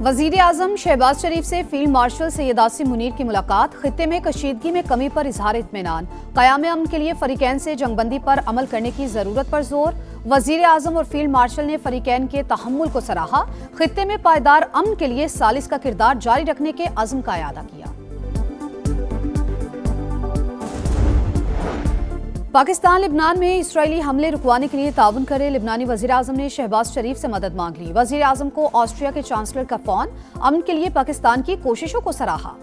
वजीर आजम शहबाज शरीफ से field marshal Syed Asim Munir की मुलाकात। खित्ते में कशीदगी में कमी पर इजहार इत्मीनान। क़याम अमन के लिए फरीकैन से जंगबंदी पर अमल करने की जरूरत पर जोर। वजीर आजम और फील्ड मार्शल ने फरीकैन के तहम्मुल को सराहा। खित्ते में पायदार अमन के लिए सालिस का किरदार जारी रखने के अज़्म का इआदा किया। पाकिस्तान लिबनान में इसराइली हमले रुकवाने के लिए ताउन करे। लिबनानी वजीर आजम ने शहबाज शरीफ से मदद मांग ली। वजीर आजम को ऑस्ट्रिया के चांसलर का फोन। अमन के लिए पाकिस्तान की कोशिशों को सराहा।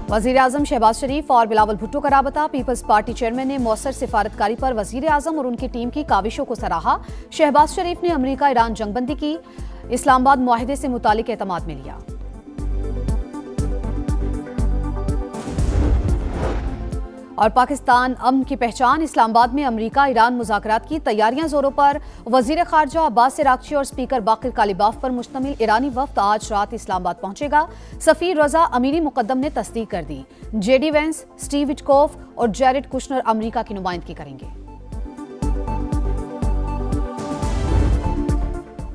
वजीर आजम शहबाज शरीफ और बिलावल भुट्टो का राबता। पीपल्स पार्टी चेयरमैन ने मौसर सिफारतकारी पर वजीर आजम और उनकी टीम की काविशों को सराहा। शहबाज शरीफ ने अमरीका ईरान जंगबंदी की इस्लामाबाद मुआहिदे से मुतालिक एतमाद में लिया। और पाकिस्तान अमन की पहचान। इस्लामाबाद में अमरीका ईरान मुज़ाकरात की तैयारियां जोरों पर। वजीर खारजा अब्बास अरागची और स्पीकर बाकिर कालिबाफ पर मुश्तमिल ईरानी वफ्द आज रात इस्लामाबाद पहुंचेगा। सफीर रजा अमीनी मुकद्दम ने तस्दीक कर दी। जेडी वेंस, स्टीव विटकोफ और जैरेड कुशनर अमरीका की नुमाइंदगी करेंगे।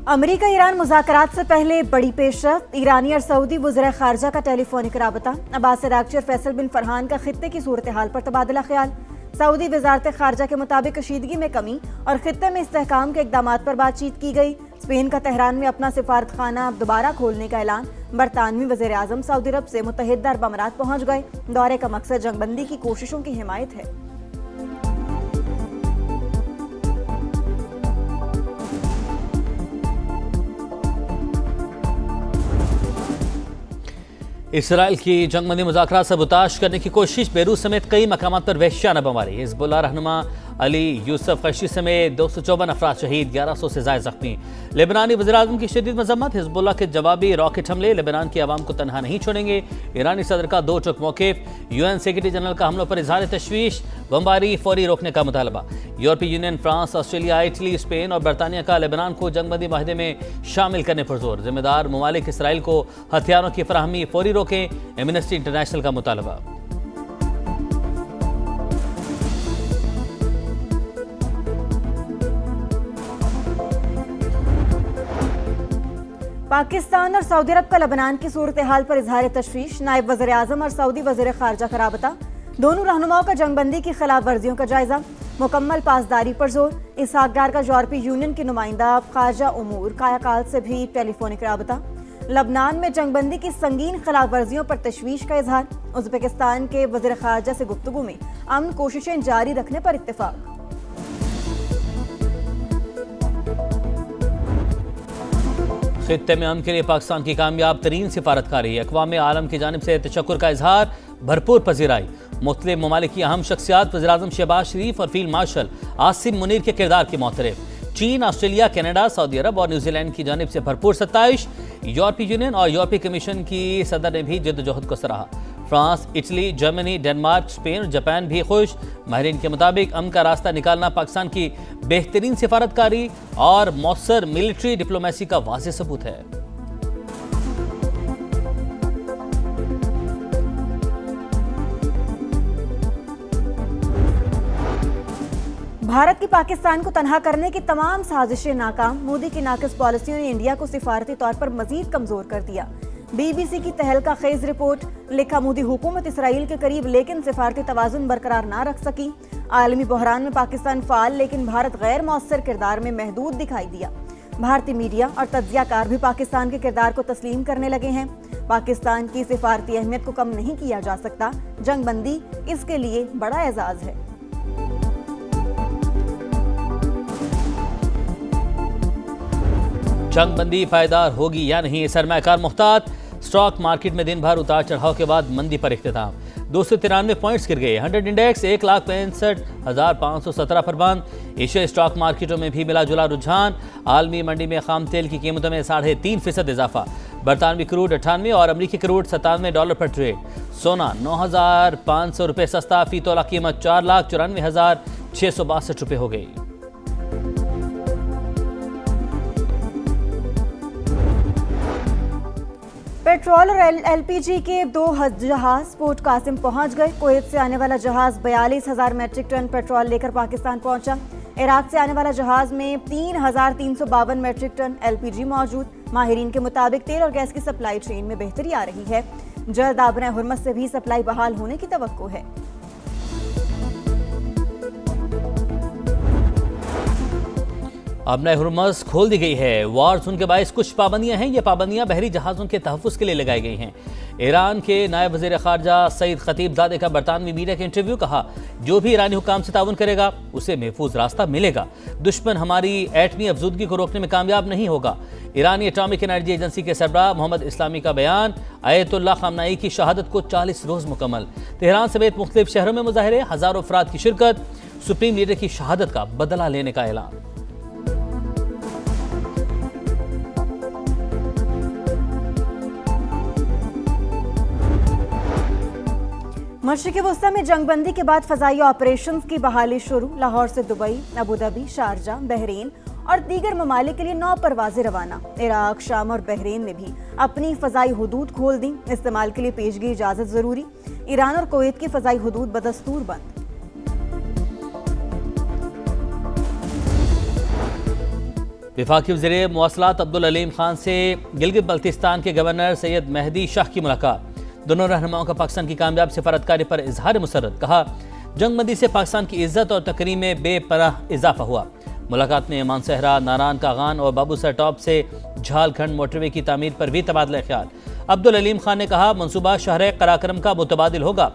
अमरीका ईरान मुज़ाकरात से पहले बड़ी पेशरफ्त। ईरानी और सऊदी वज़ीर खारजा का टेलीफोनिक राबता। अब्बास अरागची और फैसल बिन फरहान का खित्ते की सूरत हाल पर तबादला ख्याल। सऊदी वजारत खारजा के मुताबिक कशीदगी में कमी और खित्ते में इस्तेहकाम के इक़दाम पर बातचीत की गई। स्पेन का तेहरान में अपना सिफारत खाना दोबारा खोलने का ऐलान। बरतानवी वज़ीर आज़म सऊदी अरब से मुत्तहिदा अरब अमारात पहुँच गए। दौरे का मकसद जंगबंदी की कोशिशों की हिमायत है। इसराइल की जंगबंदी मुज़ाकरात सबूताश करने की कोशिश। बेरूत समेत कई मकामात पर वहशियाना बमबारी। हिज़्बुल्लाह रहनुमा अली यूसुफ क़शी समेत 254 अफराद शहीद, 1100 से ज़ायद ज़ख्मी। लेबनानी वज़ीर आज़म की शदीद मज़म्मत। हिज़्बुल्लाह के जवाबी रॉकेट हमले। लेबनान की आवाम को तनहा नहीं छोड़ेंगे। ईरानी सदर का दो टुक मौक़िफ़। UN सेक्रेटरी जनरल का हमलों पर इज़हार तशवीश। बमबारी फौरी रोकने का मुतालबा। यूरोपीय union, France, Australia, Italy, Spain और बरतानिया का लेबनान को जंगबंदी माहिदे में शामिल करने पर जोर। जिम्मेदार ममालिक इसराइल को हथियारों की फराहमी फौरी रोकें। एमनेस्टी इंटरनेशनल का मुतालबा। पाकिस्तान और सऊदी अरब का लबनान की सूरत हाल पर इजहार तशवीश। नायब वज़ीर आज़म और सऊदी वज़ीर खारजा का राबता। दोनों रहनुमाओं का जंगबंदी की खिलाफ वर्जियों का जायजा। मुकम्मल पासदारी पर जोर। इसहाक डार का यूरोपीय यूनियन की नुमाइंदा खारजा उमूर कायाकाल से भी टेलीफोनिक राबता। लबनान में जंगबंदी की संगीन खिलाफ वर्जियों पर तशवीश का इजहार। उज़्बेकिस्तान के वज़ीर खारजा से गुफ्तगू में अमन कोशिशें जारी रखने पर इत्तेफाक। खित्ते में अमन के लिए पाकिस्तान की कामयाब तरीन सिफारतकारी। अक़वाम आलम की जानिब से तशक्कुर का इजहार, भरपूर पजीराई। मुख्तलिफ ममालिक की अहम शख्सियात वज़ीर आज़म शहबाज शरीफ और फील्ड मार्शल आसिम मुनीर के किरदार की मोतरफ। चीन, ऑस्ट्रेलिया, कनाडा, सऊदी अरब और न्यूजीलैंड की जानिब से भरपूर सत्ताइश। यूरोपीय यूनियन और यूरोपीय कमीशन की सदर ने भी जद्दोजहद को सराहा। France, Italy, Germany, Denmark, Spain और जापान भी खुश। माहिरीन के मुताबिक अमन का रास्ता निकालना पाकिस्तान की बेहतरीन सिफारतकारी और मौसर मिलिट्री डिप्लोमेसी का वाज़ेह सबूत है। भारत की पाकिस्तान को तनहा करने की तमाम साजिशें नाकाम। मोदी की नाक़िस पॉलिसियों ने इंडिया को सिफारती तौर पर मजीद कमजोर कर दिया। BBC की तहलका खेज रिपोर्ट। लिखा, मोदी हुकूमत इसराइल के करीब लेकिन सिफारती तवाज़ुन बरकरार ना रख सकी। आलमी बहरान में पाकिस्तान फाल लेकिन भारत गैर मौसर किरदार में महदूद दिखाई दिया। भारतीय मीडिया और तज्जियाकार भी पाकिस्तान के किरदार को तस्लीम करने लगे हैं। पाकिस्तान की सिफारती अहमियत को कम नहीं किया जा सकता। जंगबंदी इसके लिए बड़ा एजाज है। जंगबंदी पायदार होगी या नहीं, सरमायाकार मुहतात। स्टॉक मार्केट में दिन भर उतार चढ़ाव के बाद मंदी पर इख्तिताम। 293 पॉइंट्स गिर गए। 100 इंडेक्स 1,65,517 पर बंद। एशियाई स्टॉक मार्केटों में भी मिला जुला रुझान। आलमी मंडी में खाम तेल की कीमतों में 3.5% इजाफा। बरतानवी क्रूड 98 और अमरीकी क्रूड $97 पर ट्रेड। सोना 9,500 रुपये सस्ता। फी तोला कीमत 4,94,662 रुपये हो गई। पेट्रोल और LPG के 2 जहाज पोर्ट कासिम पहुंच गए। कुवैत से आने वाला जहाज 42,000 मेट्रिक टन पेट्रोल लेकर पाकिस्तान पहुंचा। इराक से आने वाला जहाज में 3,352 मेट्रिक टन LPG मौजूद। माहिरीन के मुताबिक तेल और गैस की सप्लाई चेन में बेहतरी आ रही है। जल्द आबना हुर्मस से भी सप्लाई बहाल होने की तवक्को है। आबना हुर्मस खोल दी गई है। वॉर जोन के बायस कुछ पाबंदियां हैं। ये पाबंदियां बहरी जहाज़ों के तहफ़्फ़ुज़ के लिए लगाई गई हैं। ईरान के नायब वज़ीर ख़ारजा सईद ख़तीबज़ादे का बरतानवी मीडिया के इंटरव्यू, कहा जो भी ईरानी हुकाम से ताउन करेगा उसे महफूज रास्ता मिलेगा। दुश्मन हमारी एटमी अफजूदगी को रोकने में कामयाब नहीं होगा। ईरानी एटॉमिक एनर्जी एजेंसी के सरबराह मोहम्मद इस्लामी का बयान, आयतुल्लाह ख़ामनाई की शहादत को 40 रोज़ मुकम्मल। तेहरान समेत मुख्तलिफ शहरों में मुजाहिरे, हज़ारों अफराद की शिरकत। सुप्रीम लीडर की शहादत का बदला लेने का ऐलान। मशरिक़ वस्ता में जंगबंदी के बाद फ़ज़ाई ऑपरेशंस की बहाली शुरू। लाहौर से Dubai, Abu Dhabi, Sharjah, Bahrain और दीगर ममालिक के लिए 9 परवाज़ें रवाना। इराक, शाम और बहरीन ने भी अपनी फ़ज़ाई हुदूद खोल दी। इस्तेमाल के लिए पेशगी इजाज़त ज़रूरी। ईरान और कुवैत की फ़ज़ाई हुदूद बदस्तूर बंद। वफाकी वज़ीर मवासलात अब्दुल अलीम खान से गिलगित बल्तिस्तान के गवर्नर सैयद मेहदी शाह की मुलाकात। दोनों रहनुमाओं का पाकिस्तान की कामयाब सफारतकारी पर इजहार मुसर्रत। कहा जंगबंदी से पाकिस्तान की इज्जत और तकरीम में बेपनाह इजाफा हुआ। मुलाकात में मानसहरा, नारान कागान और बाबूसर टॉप से झालखंड मोटरवे की तामीर पर भी तबादला ख्याल। अब्दुल अलीम खान ने कहा मंसूबा शहर कराक्रम का मुतबादिल होगा,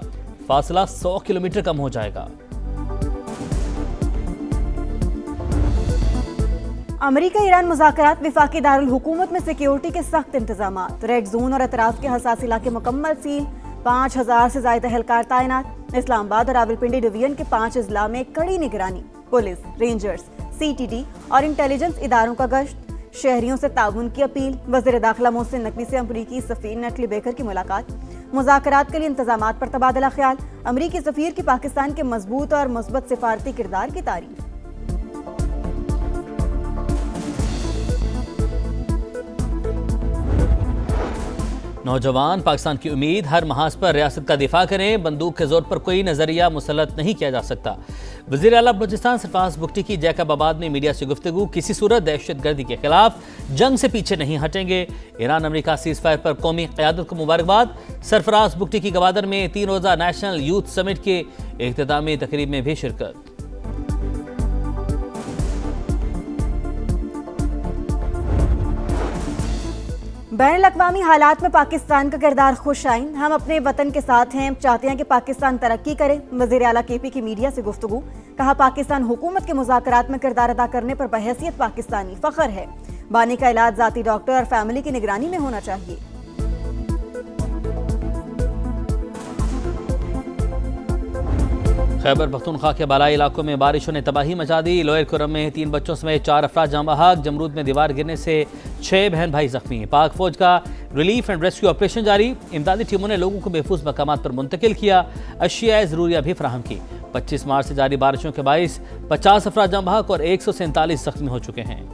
फासला 100 किलोमीटर कम हो जाएगा। अमेरिका ईरान मुज़ाकरात, विफाकी दारुल हुकूमत में सिक्योरिटी के सख्त इंतजामात। रेड जोन और एतराफ़ के हसास इलाके मुकम्मल सील। 5,000 से ज़ायद एहलकार तैनात। इस्लामाबाद और रावलपिंडी डिवीजन के 5 अजला में कड़ी निगरानी। पुलिस, रेंजर्स, CTD और इंटेलिजेंस इदारों का गश्त। शहरियों से ताउन की अपील। वज़ीर दाखिला मोहसिन नकवी से अमरीकी सफ़ीर नटली बेकर की मुलाकात। मुज़ाकरात के लिए इंतजामात पर तबादला ख्याल। अमरीकी सफ़ीर की पाकिस्तान के मजबूत और मुस्बत सिफारती किरदार की तारीफ। नौजवान पाकिस्तान की उम्मीद, हर महाज पर रियासत का दिफा करें। बंदूक के जोर पर कोई नजरिया मुसलत नहीं किया जा सकता। वज़ीर आला बलूचिस्तान सरफराज बुगटी की जैकबाबाद में मीडिया से गुफ्तगू। किसी सूरत दहशतगर्दी के खिलाफ जंग से पीछे नहीं हटेंगे। ईरान अमेरिका सीज फायर पर कौमी क़यादत को मुबारकबाद। सरफराज बुगटी की गवादर में 3 रोज़ा नेशनल यूथ समिट के इख्तितामी तकरीब में भी शिरकत। बैनुल-अक़वामी हालात में पाकिस्तान का किरदार खुशाइन। हम अपने वतन के साथ हैं, चाहते हैं कि पाकिस्तान तरक्की करे। वज़ीर आला KP की मीडिया से गुफ्तगू। कहा पाकिस्तान हुकूमत के मुज़ाकरात में किरदार अदा करने पर बहैसियत पाकिस्तानी फ़ख्र है। बानी का इलाज ज़ाती डॉक्टर और फैमिली की निगरानी में होना चाहिए। खैबर पख्तूनख्वा के बालाई इलाकों में बारिशों ने तबाही मचा दी। लोअर कुरम में 3 बच्चों समेत 4 अफराद जाँ बहक। जमरूद में दीवार गिरने से 6 बहन भाई जख्मी। पाक फौज का रिलीफ एंड रेस्क्यू ऑपरेशन जारी। इमदादी टीमों ने लोगों को महफूज मकामात पर मुंतकिल किया। अशियाए ज़रूरिया भी फराहम की। 25 मार्च से जारी बारिशों के बाइस 50 अफराद जाँ बहक और 147 जख्मी हो चुके हैं।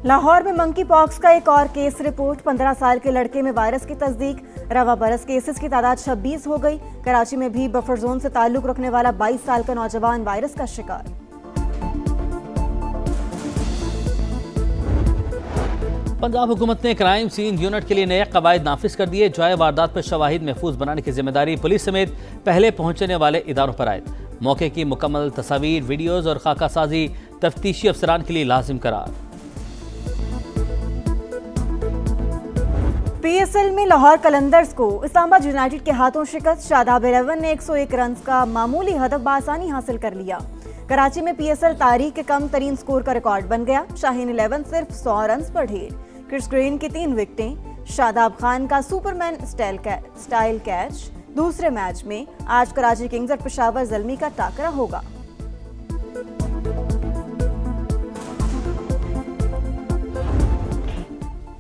लाहौर में मंकी पॉक्स का एक और केस रिपोर्ट। 15 साल के लड़के में वायरस की तस्दीक। रवा बरस केसेस की तादाद 26 हो गई। कराची में भी बफर जोन से ताल्लुक रखने वाला 22 साल का नौजवान वायरस का शिकार। पंजाब हुकूमत ने क्राइम सीन यूनिट के लिए नए कवायद नाफिज कर दिए। जाए वारदात पर शवाहिद महफूज बनाने की जिम्मेदारी पुलिस समेत पहले पहुंचने वाले इदारों पर आए। मौके की मुकम्मल तस्वीर, वीडियोज और खाका साजी तफ्तीशी अफसरान के लिए लाजिम करार। PSL में लाहौर कलंदर्स को इस्लामाबाद यूनाइटेड के हाथों शिकस्त। शादाब 11 ने 101 रन का मामूली हदफ बासानी हासिल कर लिया। कराची में PSL तारीख के कम तरीन स्कोर का रिकॉर्ड बन गया। शाहीन 11 सिर्फ 100 रन पर ढेर। क्रिस ग्रीन की 3 विकेटें। शादाब खान का सुपरमैन स्टाइल कैच। दूसरे मैच में आज कराची किंग्स और पेशावर ज़ल्मी का टाकरा होगा।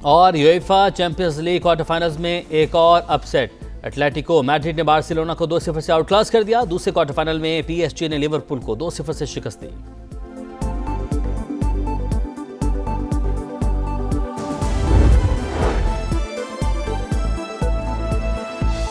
और UEFA champions league quarter finals में एक और अपसेट। एटलेटिको मैड्रिड ने बार्सिलोना को 2-0 से आउट क्लास कर दिया। दूसरे क्वार्टर फाइनल में PSG ने लिवरपूल को 2-0 से शिकस्त दी।